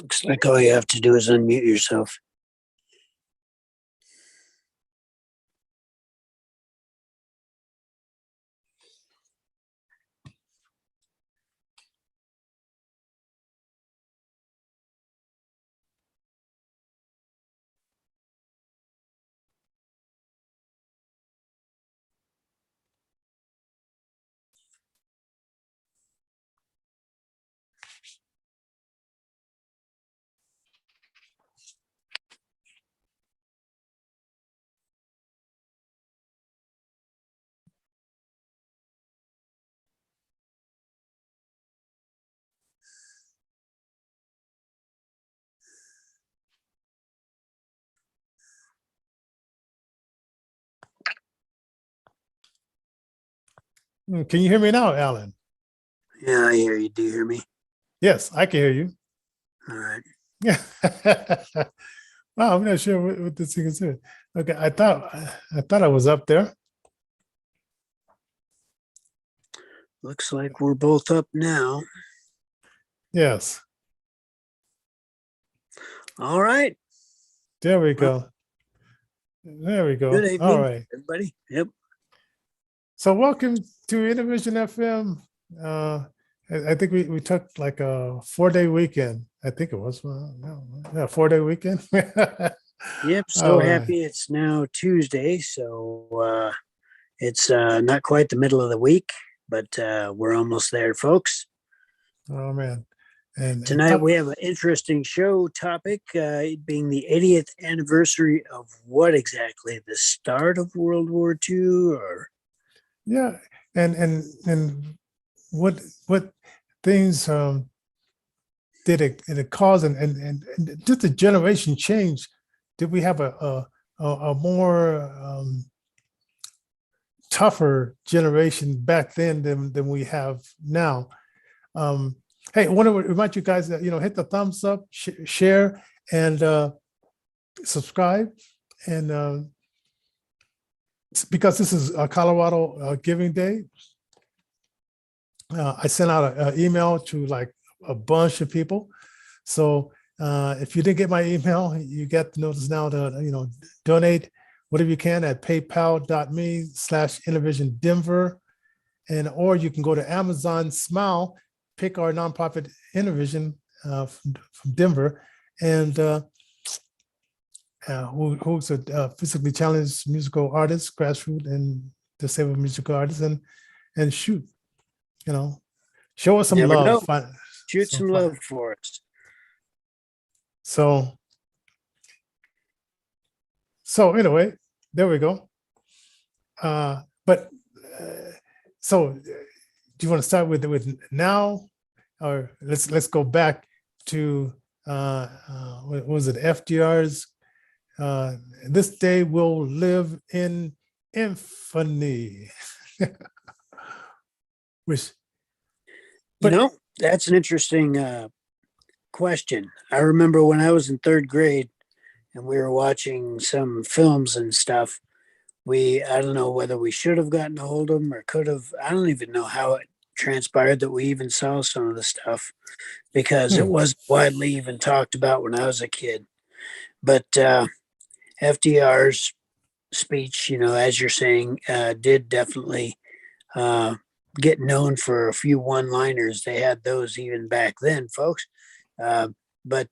Looks like all you have to do is unmute yourself. Can you hear me now, Alan? Yeah, I hear you. Do you hear me? Yes, I can hear you. All right. Yeah. Wow, I'm not sure what this thing is doing. Okay, I thought I was up there. Looks like we're both up now. Yes. All right. There we go. There we go. Good evening, All right. everybody. Yep. So welcome to Innervision FM. I think we took like a 4-day weekend. I think it was. Yeah, 4-day weekend. Yep. So All right. happy it's now Tuesday. So it's not quite the middle of the week, but we're almost there, folks. Oh man. And Tonight we have an interesting show topic, being the 80th anniversary of what exactly? The start of World War II, or yeah, and what things did it cause, and just the generation change? Did we have a more tougher generation back then than we have now? Hey, I want to remind you guys that hit the thumbs up, share, and subscribe, and because this is Colorado Giving Day, I sent out an email to like a bunch of people. So if you didn't get my email, you get the notice now to donate whatever you can at paypal.me/Innervision Denver, or you can go to Amazon Smile, pick our nonprofit Innervision from Denver, and who's a physically challenged musical artist, grassroots and disabled musical artist, and shoot, show us some Never love. know. Shoot some love for us. So anyway, there we go. So do you want to start with now, or let's go back to what was it, FDR's "This day will live in infamy," which, that's an interesting question. I remember when I was in third grade and we were watching some films and stuff. I don't know whether we should have gotten a hold of them or could have. I don't even know how it transpired that we even saw some of the stuff, because it wasn't widely even talked about when I was a kid. But FDR's speech, as you're saying, did definitely get known for a few one-liners. They had those even back then, folks. But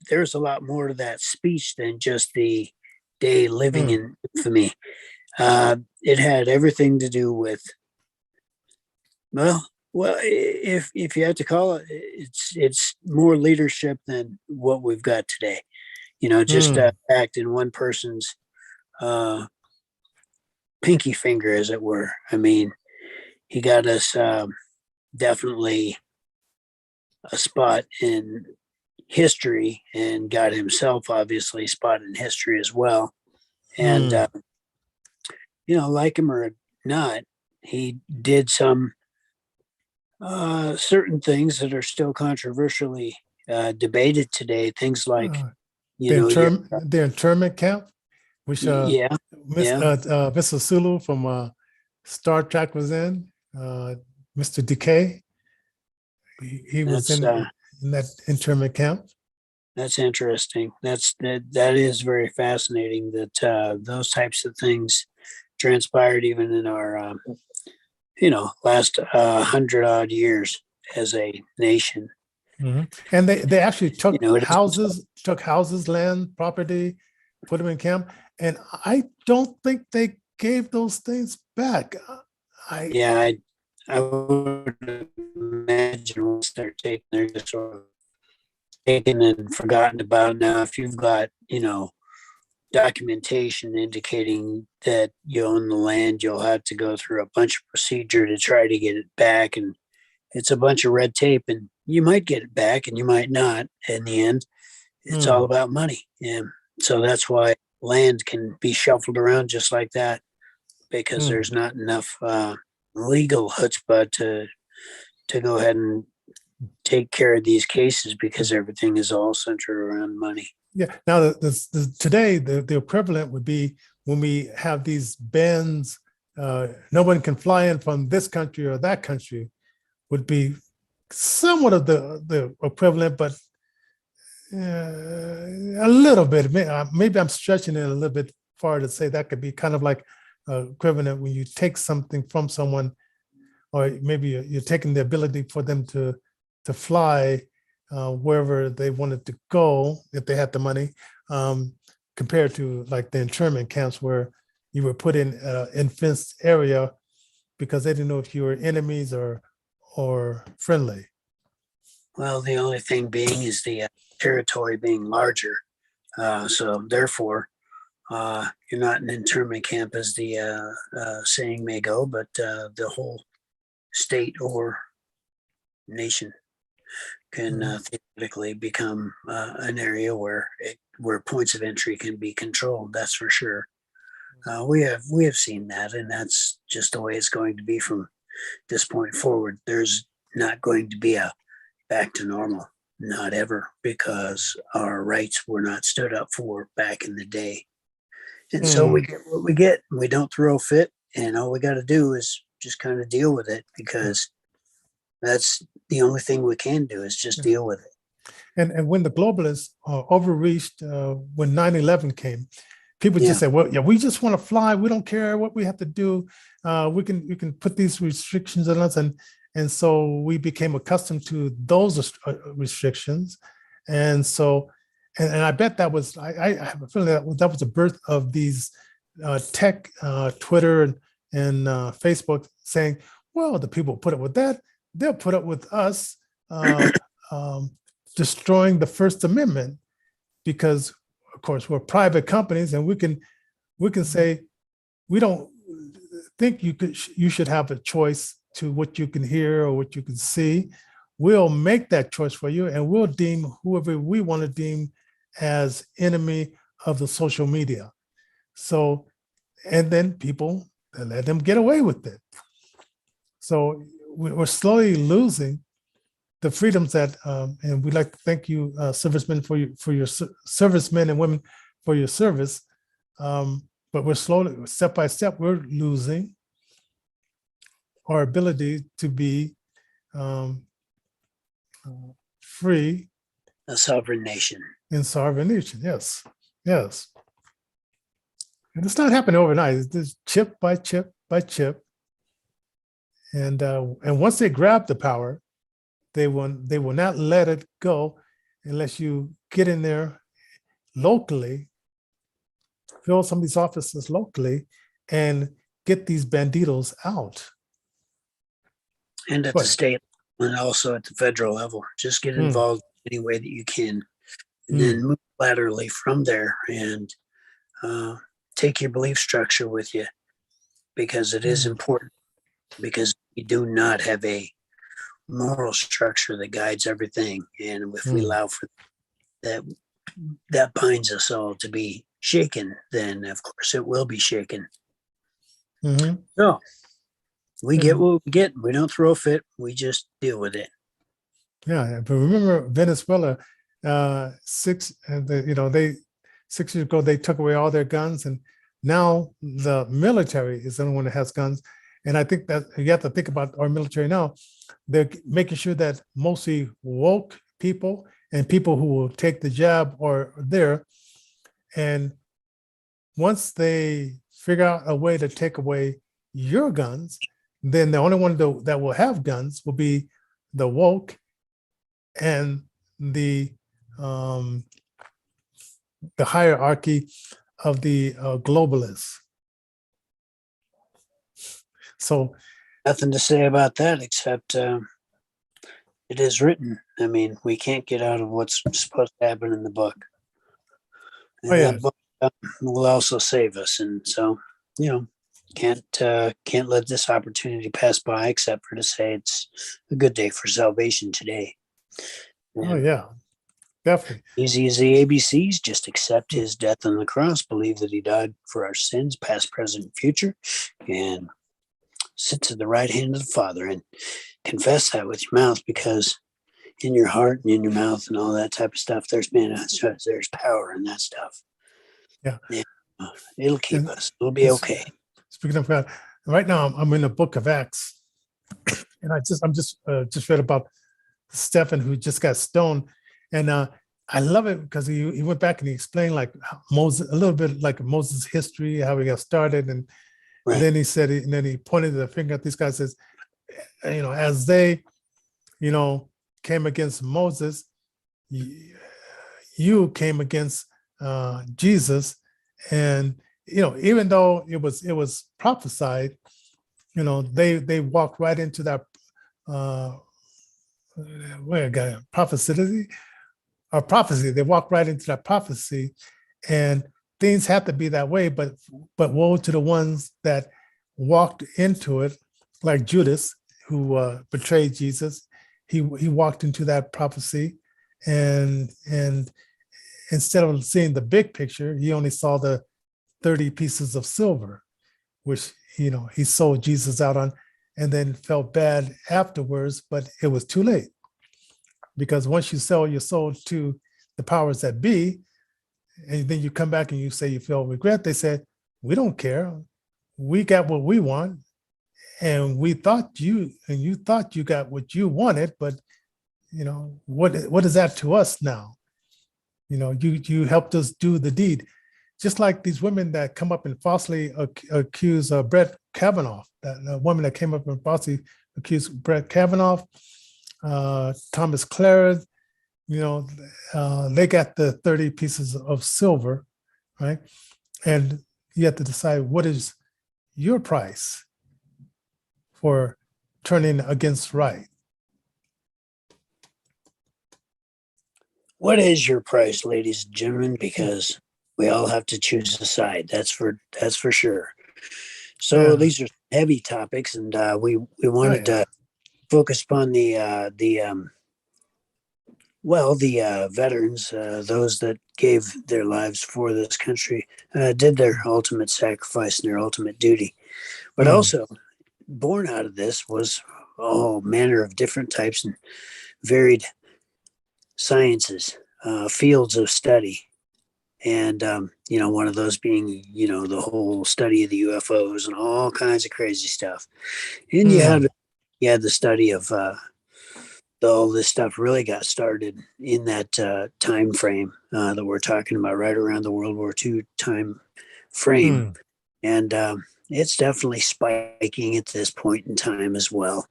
there's a lot more to that speech than just the day living in infamy. It had everything to do with, well, if you have to call it, it's more leadership than what we've got today. Just act in one person's pinky finger, as it were. I mean, he got us definitely a spot in history, and got himself obviously a spot in history as well. And like him or not, he did some certain things that are still controversially debated today. Things like the internment camp, which Mr. Sulu from Star Trek was in. Mr. Decay, he was in that internment camp. That's interesting. That is very fascinating that those types of things transpired even in our last 100 odd years as a nation. And they actually It is, took houses, land, property, put them in camp. And I don't think they gave those things back. I yeah, I would imagine once they're taken, they're just sort of taken and forgotten about. Now, if you've got documentation indicating that you own the land, you'll have to go through a bunch of procedure to try to get it back, and it's a bunch of red tape, and you might get it back and you might not. In the end, it's all Hmm. about money, and so that's why land can be shuffled around just like that, because Hmm. there's not enough legal chutzpah to go ahead and take care of these cases, because everything is all centered around money. Yeah. Now, today, the equivalent would be when we have these bans, no one can fly in from this country or that country, would be somewhat of the equivalent, but a little bit. Maybe I'm stretching it a little bit far to say that could be kind of like equivalent when you take something from someone, or maybe you're taking the ability for them to fly wherever they wanted to go if they had the money, compared to like the internment camps where you were put in fenced area because they didn't know if you were enemies or friendly. Well, the only thing being is the territory being larger. So therefore, you're not an internment camp, as the saying may go, but the whole state or nation can theoretically become an area where points of entry can be controlled. That's for sure. We have seen that, and that's just the way it's going to be from this point forward. There's not going to be a back to normal, not ever, because our rights were not stood up for back in the day. And so we Mm. get what we get. We don't throw a fit, and all we got to do is just kind of deal with it, Yeah. because that's the only thing we can do is just Yeah. deal with it. And when the globalists overreached when 9/11 came, people Yeah. just said, well, yeah, we just want to fly. We don't care what we have to do. We can put these restrictions on us. And so we became accustomed to those restrictions. And so, and I bet that was, I have a feeling that was the birth of these tech, Twitter and Facebook saying, well, the people put up with that, they'll put up with us um, destroying the First Amendment, because of course we're private companies and we can say we don't think you should have a choice to what you can hear or what you can see. We'll make that choice for you, and we'll deem whoever we want to deem as enemy of the social media. So, and then people, they let them get away with it. So we're slowly losing the freedoms that, and we'd like to thank you, servicemen, for your servicemen and women for your service. But we're slowly, step by step, we're losing our ability to be um, free A sovereign nation. in sovereign nation. Yes, yes. And it's not happening overnight. It's just chip by chip by chip. And once they grab the power, they will not let it go unless you get in there locally, fill some of these offices locally, and get these banditos out. And at the But state and also at the federal level. Just get mm, involved any way that you can, and mm, then move laterally from there, and take your belief structure with you, because it is mm, important, because we do not have a moral structure that guides everything. And if we mm, allow for that, that binds us all to be shaken, then of course it will be shaken. mhm. So we get And what we get. We don't throw a fit. We just deal with it. yeah, but remember Venezuela, they 6 years ago they took away all their guns, and now the military is the only one that has guns. And I think that you have to think about our military now. They're making sure that mostly woke people and people who will take the jab are there. And once they figure out a way to take away your guns, then the only one that will have guns will be the woke and the hierarchy of the globalists. So Nothing to say about that except it is written. I mean, we can't get out of what's supposed to happen in the book. And that book will also save us. And so, can't let this opportunity pass by except for to say it's a good day for salvation today. And definitely. Easy as the ABCs, just accept his death on the cross, believe that he died for our sins, past, present, and future, and sits at the right hand of the Father, and confess that with your mouth, because in your heart and in your mouth and all that type of stuff, there's power in that stuff. Yeah. It'll keep us. It'll be okay. Speaking of God, right now I'm in the book of Acts, and I'm just read about Stephen who just got stoned, and I love it because he went back and he explained like Moses, a little bit like Moses' history, how he got started, and then he said, and then he pointed the finger at these guys, says, as they, came against Moses, you came against Jesus, and even though it was prophesied, they walked right into that prophecy. They walked right into that prophecy, and things have to be that way. But woe to the ones that walked into it, like Judas, who betrayed Jesus. He walked into that prophecy, and instead of seeing the big picture, he only saw the 30 pieces of silver, which he sold Jesus out on, and then felt bad afterwards. But it was too late, because once you sell your soul to the powers that be, and then you come back and you say you feel regret, they said, we don't care. We got what we want. And you thought you got what you wanted, but what is that to us now? You helped us do the deed. Just like these women that come up and falsely accuse Brett Kavanaugh, that woman that came up and falsely accused Brett Kavanaugh, Thomas Claret, they got the 30 pieces of silver, right? And you have to decide, what is your price for turning against right? What is your price, ladies and gentlemen? Because we all have to choose a side. That's for sure. So these are heavy topics, and we wanted to focus upon the veterans, those that gave their lives for this country, did their ultimate sacrifice and their ultimate duty. But also, born out of this was all manner of different types and varied sciences, fields of study. And, one of those being, the whole study of the UFOs and all kinds of crazy stuff. And you had the study of all this stuff really got started in that time frame that we're talking about, right around the World War II time frame. And it's definitely spiking at this point in time as well.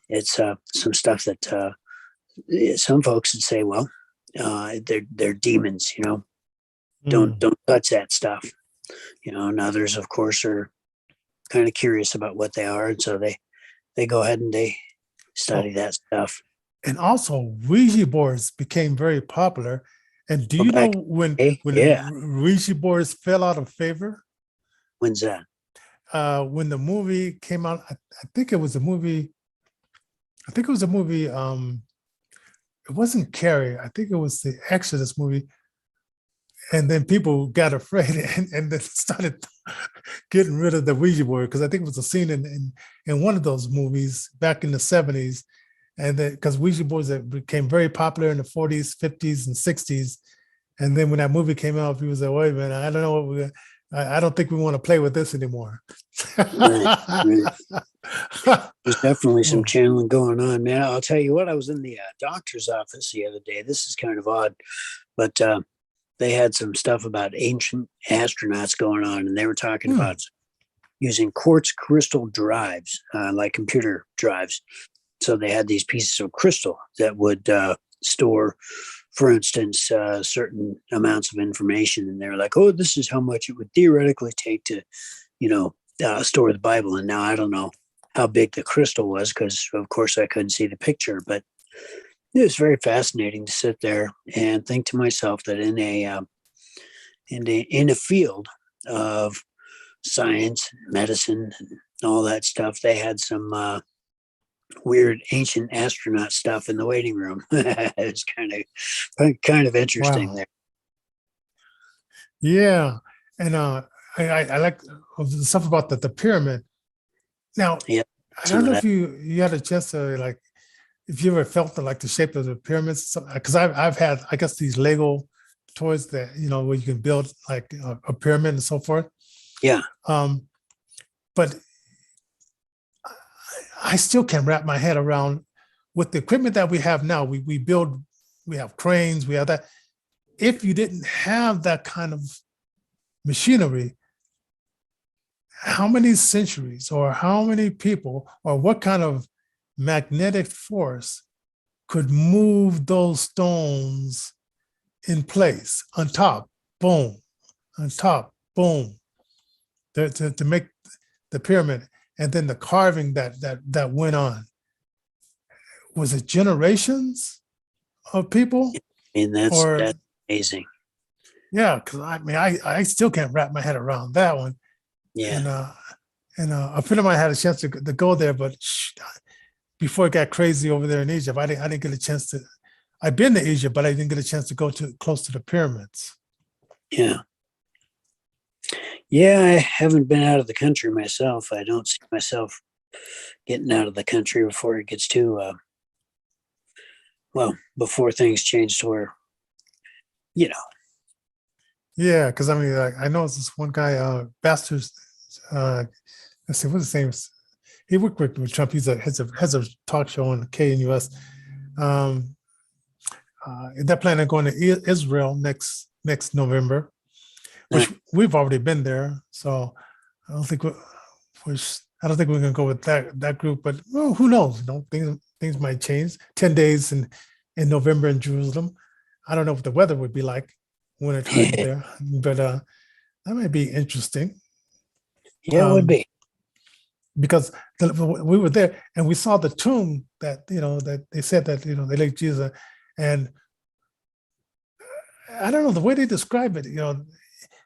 It's some stuff that some folks would say, well, they're demons, don't touch that stuff, and others, of course, are kind of curious about what they are, and so they go ahead and they study that stuff. And also, Ouija boards became very popular. And do you know when Ouija boards fell out of favor? When's that? When the movie came out, I think it was a movie. It wasn't Carrie. I think it was the Exodus movie. And then people got afraid and then started getting rid of the Ouija board, because I think it was a scene in one of those movies back in the 70s. And then because Ouija boards became very popular in the 40s, 50s, and 60s. And then when that movie came out, people said, wait a minute, I don't know I don't think we want to play with this anymore. Right. There's definitely some Oh, channeling going on, man. I'll tell you what, I was in the doctor's office the other day. This is kind of odd, but they had some stuff about ancient astronauts going on, and they were talking hmm. about using quartz crystal drives, like computer drives. So they had these pieces of crystal that would store, for instance, certain amounts of information. And they're like, oh, this is how much it would theoretically take to, store the Bible. And now I don't know how big the crystal was because, of course, I couldn't see the picture. But it was very fascinating to sit there and think to myself that in a field of science, medicine, and all that stuff, they had some weird ancient astronaut stuff in the waiting room. It's kind of interesting Wow. there. Yeah. And I like the stuff about the pyramid. Now, Yeah, I some don't of know that. if you had a chance to like if you ever felt the shape of the pyramids, because I've had I guess these Lego toys that where you can build like a pyramid and so forth. Yeah, Um, but I still can't wrap my head around with the equipment that we have now. We build, we have cranes, we have that. If you didn't have that kind of machinery, how many centuries or how many people or what kind of magnetic force could move those stones in place on top, boom, on top, boom, to make the pyramid, and then the carving that went on. Was it generations of people, I mean that's or amazing. yeah? Because I mean, I still can't wrap my head around that one. Yeah, And a friend of mine had a chance to go there, but before it got crazy over there in Egypt, I didn't get a chance to. I've been to Egypt, but I didn't get a chance to go to close to the pyramids. yeah, yeah. I haven't been out of the country myself. I don't see myself getting out of the country before it gets too before things change to where you know. Yeah, because I mean, like, I know this one guy, Bastards. Let's see, what's his name? He worked with Trump. He's has a talk show on KNUS. Um, they're planning on going to Israel next November, Uh, which we've already been there. So I don't think I don't think we're gonna go with that group. But well, who knows? Things might change. 10 days in November in Jerusalem. I don't know what the weather would be like winter time yeah, there, but that might be interesting. it would Um, be because we were there and we saw the tomb that that they said that they laid Jesus, and I don't know the way they describe it.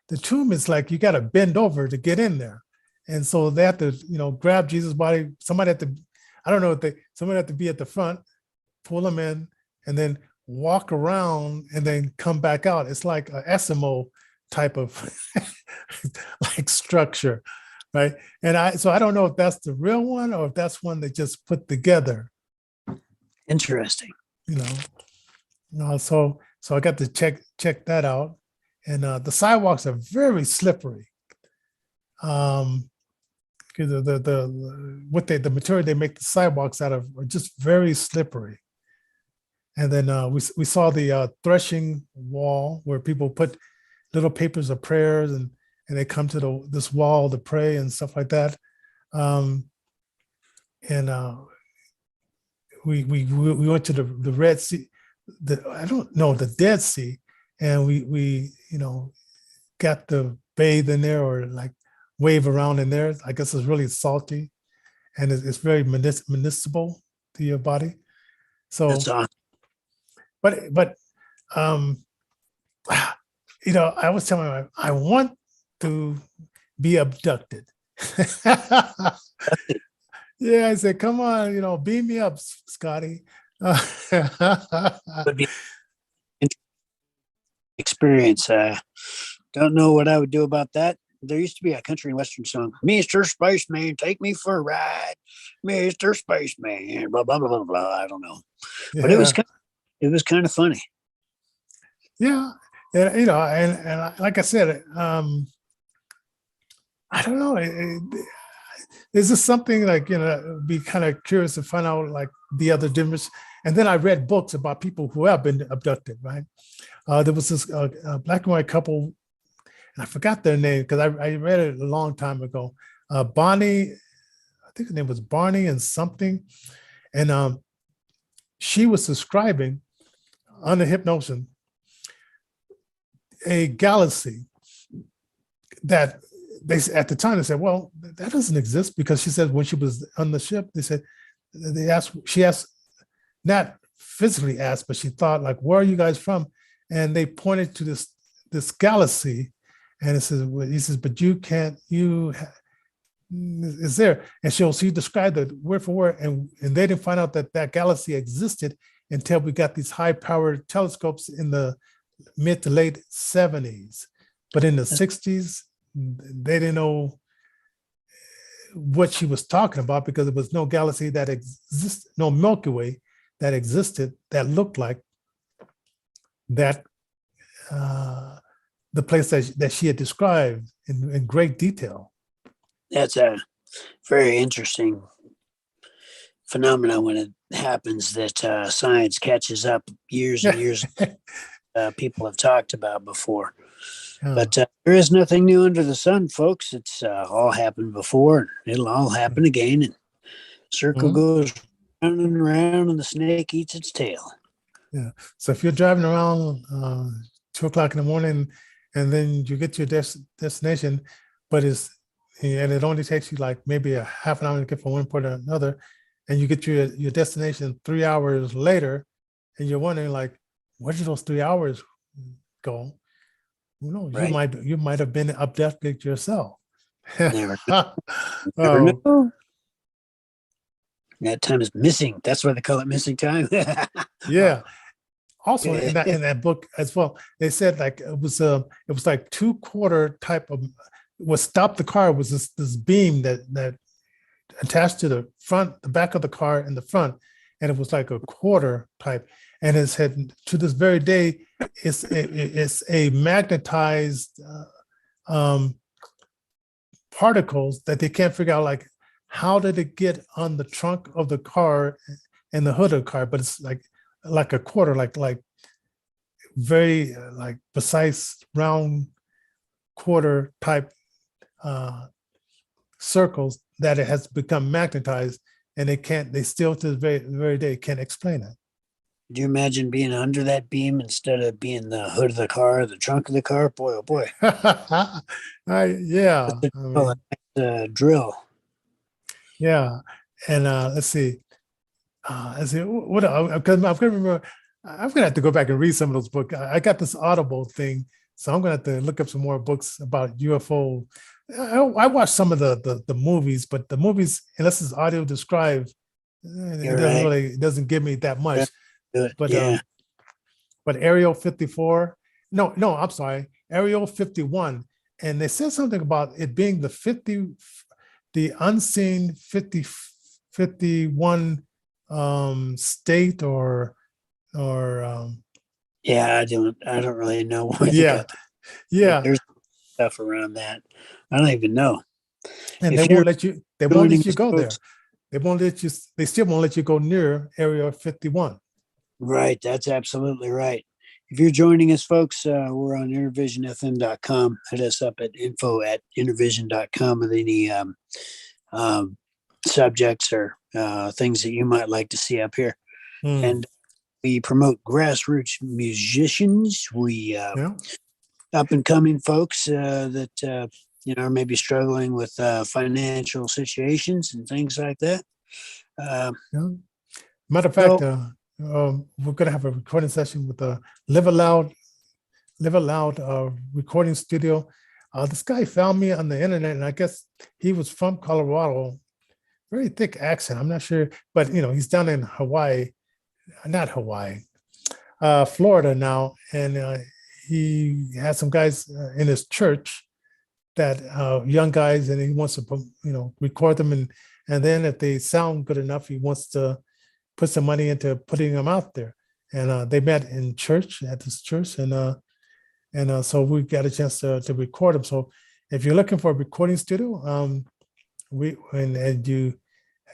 The tomb is like you got to bend over to get in there, and so they have to grab Jesus' body. Somebody had to, I don't know if somebody had to be at the front, pull him in, and then walk around and then come back out. It's like an Eskimo type of like structure, right? And I don't know if that's the real one or if that's one they just put together, interesting. you know. So I got to check that out, and the sidewalks are very slippery. Because the material they make the sidewalks out of are just very slippery. And then we saw the threshing wall where people put little papers of prayers, and they come to this wall to pray and stuff like that. Um, and we went to the Red Sea, I don't know, the Dead Sea, and we got to bathe in there or like wave around in there. I guess it's really salty, and it's very municipal to your body. That's So, awesome. but um, I was telling my wife, I want to be abducted. Yeah, I said, come on, beam me up, Scotty. Would be an experience. Don't know what I would do about that. There used to be a country and western song, Mr. Spaceman, take me for a ride. Mr. Spaceman, blah blah blah blah blah. I don't know. But Yeah, it was kind of funny. yeah, and like I said, I don't know. is this something like, be kind of curious to find out like the other difference. And then I read books about people who have been abducted, right? There was this black and white couple, and I forgot their name because I read it a long time ago. Bonnie, I think her name was Barney and something. And she was describing under hypnosis a galaxy that they at the time they said, well, that doesn't exist, because she said when she was on the ship, she asked, not physically asked, but she thought like, where are you guys from? And they pointed to this galaxy, and he says, but you can't, is there? And she described it word for word, and they didn't find out that galaxy existed until we got these high-powered telescopes in the mid to late 70s. But in the 60s, they didn't know what she was talking about, because there was no galaxy that existed, no Milky Way that existed that looked like that, the place that she had described in great detail. That's a very interesting phenomenon when it happens, that science catches up years and years. People have talked about before. But there is nothing new under the sun, folks. It's all happened before, and it'll all happen again. And circle goes round and round, and the snake eats its tail. Yeah. So if you're driving around 2 o'clock in the morning, and then you get to your destination, but it only takes you like maybe a half an hour to get from one point to another, and you get to your destination 3 hours later, and you're wondering like, where did those 3 hours go? No, right. you might have been abducted yourself. Never know. That time is missing. That's why they call it missing time. Yeah. Also in that book as well, they said like it was like 2/4 type of what stopped the car was this beam that attached to the back of the car in the front, and it was like a quarter type. And it said to this very day, it's a magnetized particles that they can't figure out, like how did it get on the trunk of the car and the hood of the car? But it's like a quarter, like very like precise round quarter type circles that it has become magnetized, and they still to this very day can't explain it. Do you imagine being under that beam instead of being the hood of the car, the trunk of the car? Boy, oh boy. Yeah. Drill. Yeah. And let's see. What? I'm gonna remember. I'm gonna have to go back and read some of those books. I got this Audible thing, so I'm gonna have to look up some more books about UFO. I watched some of the movies, but the movies, unless it's audio described, it doesn't give me that much. But yeah. But Area 54, no, I'm sorry, Area 51, and they said something about it being the unseen 51 state or yeah, I don't really know why they got that. Yeah, there's stuff around that I don't even know. And they won't let you go there. They still won't let you go near Area 51. Right, that's absolutely right. If you're joining us, folks, we're on innervisionfm.com. Hit us up at info@innervision.com with any subjects or things that you might like to see up here. And we promote grassroots musicians. We up and coming folks that are maybe struggling with financial situations and things like that. Matter of fact, we're going to have a recording session with the Live Aloud recording studio. This guy found me on the internet, and I guess he was from Colorado. Very thick accent. I'm not sure, but he's down in Florida now, and he has some guys in his church that young guys, and he wants to record them, and then if they sound good enough, he wants to put some money into putting them out there. And they met in church at this church, and so we got a chance to record them. So if you're looking for a recording studio, and you,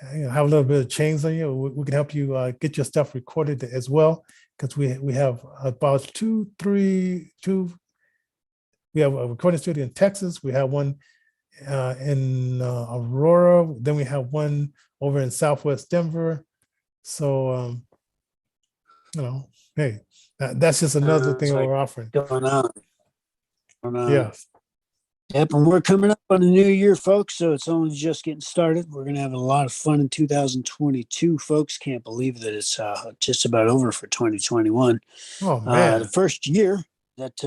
have a little bit of change on you, we can help you get your stuff recorded as well, because we have about two. We have a recording studio in Texas. We have one in Aurora. Then we have one over in Southwest Denver. So, hey, that's just another thing It's like we're offering. going on. Going on. Yes. Yep, and we're coming up on the new year, folks. So it's only just getting started. We're gonna have a lot of fun in 2022, folks. Can't believe that it's just about over for 2021. Oh The man. first year that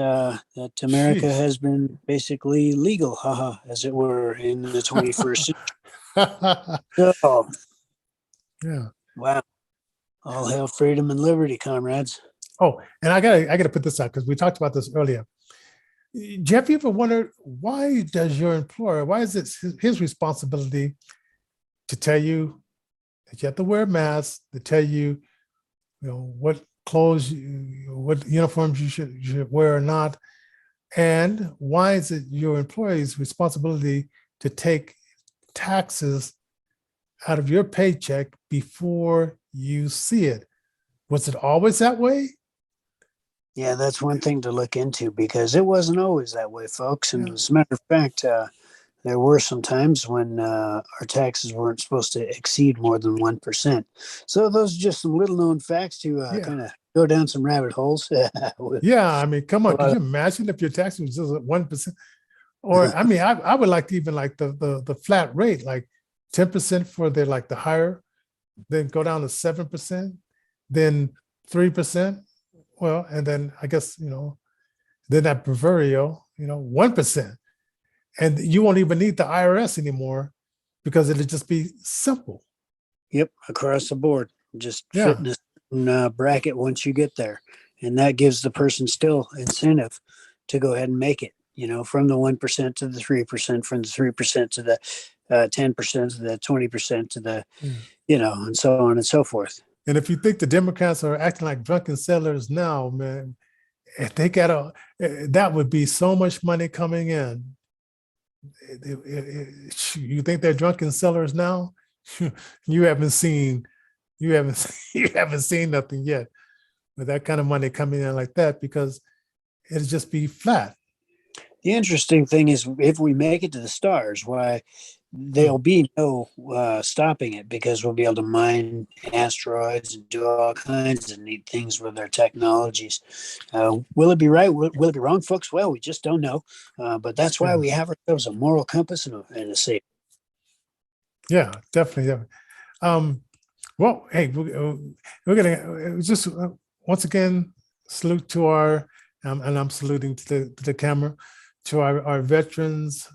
America Jeez. has been basically legal, haha, as it were, in the 21st century. So, Yeah. wow, all hail freedom and liberty, comrades. Oh, and I gotta put this out because we talked about this earlier. Jeff, you ever wondered why does your employer, why is it his responsibility to tell you that you have to wear a mask, to tell you, what clothes, what uniforms you should wear or not, and why is it your employee's responsibility to take taxes out of your paycheck before you see it? Was it always that way? Yeah, that's one thing to look into because it wasn't always that way, folks. And Yeah. as a matter of fact, there were some times when our taxes weren't supposed to exceed more than 1%. So those are just some little known facts to Yeah. kind of go down some rabbit holes. Yeah. I mean, come on. Could Well, you imagine if your tax was just at 1%? Or I mean, I would like to even like the flat rate, like 10% for the higher, then go down to 7%, then 3%. Well, and then I guess, then that proverbial, 1%. And you won't even need the IRS anymore because it'll just be simple. Yep, across the board, just Yeah. fitness bracket once you get there, and that gives the person still incentive to go ahead and make it. From the 1% to the 3%, from the 3% to the 10% to the 20% to the, Yeah. and so on and so forth. And if you think the Democrats are acting like drunken sailors now, man, if they that would be so much money coming in. You think they're drunken sellers now? You haven't seen nothing yet with that kind of money coming in like that, because it'll just be flat. The interesting thing is, if we make it to the stars, why there'll be no stopping it, because we'll be able to mine asteroids and do all kinds of neat things with our technologies. Will it be right? Will it be wrong, folks? Well, we just don't know. But that's why we have ourselves a moral compass and a safe. Yeah, definitely. Well, hey, we're gonna just once again salute to our, and I'm saluting to the camera, to our veterans,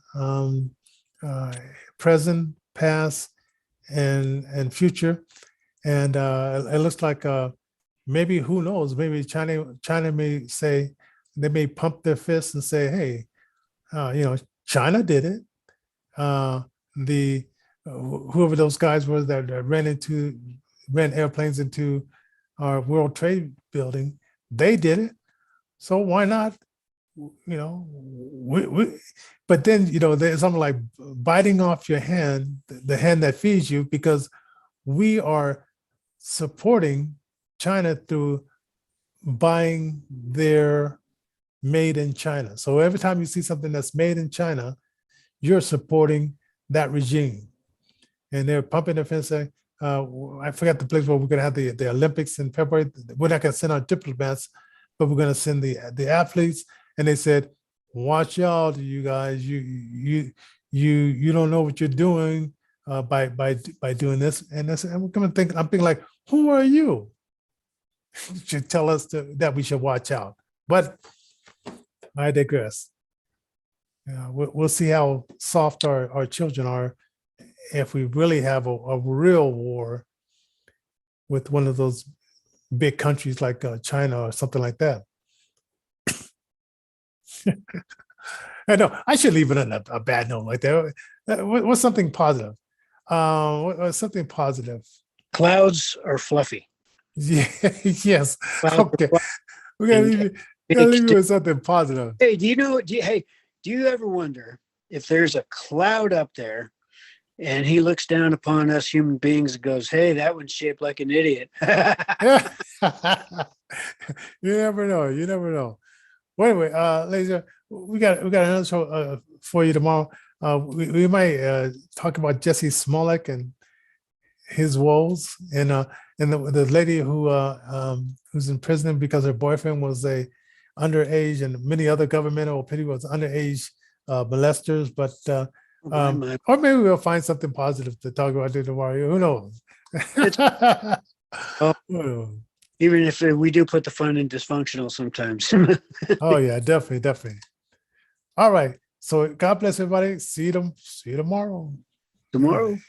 present, past, and future. And it looks like maybe, who knows, maybe China may say, they may pump their fists and say, hey, China did it. Whoever those guys were that ran airplanes into our World Trade Building, they did it. So why not? But then, there's something like biting off your hand, the hand that feeds you, because we are supporting China through buying their made in China. So every time you see something that's made in China, you're supporting that regime. And they're pumping their fist saying, I forgot the place where we're going to have the Olympics in February. We're not going to send our diplomats, but we're going to send the athletes. And they said, watch out, you guys. You don't know what you're doing by doing this. And we're going to think. I'm thinking like, who are you? You should tell us that we should watch out. But I digress. We'll see how soft our children are if we really have a real war with one of those big countries like China or something like that. I know I should leave it on a bad note like that. What's something positive? What's something positive? Clouds are fluffy. Yeah, yes. Clouds Okay. We're gonna leave you with something positive. Hey, do you ever wonder if there's a cloud up there and he looks down upon us human beings and goes, "Hey, that one's shaped like an idiot." Yeah. You never know. You never know. Well, anyway, ladies, we got another show for you tomorrow. We might talk about Jesse Smollett and his woes, and the lady who's in prison because her boyfriend was a underage, and many other governmental people was underage molesters. But or maybe we'll find something positive to talk about tomorrow. Who knows? Oh, Who knows? even if we do put the fun in dysfunctional sometimes. Oh yeah, definitely, definitely. All right. So God bless everybody. See you tomorrow. All Tomorrow. right.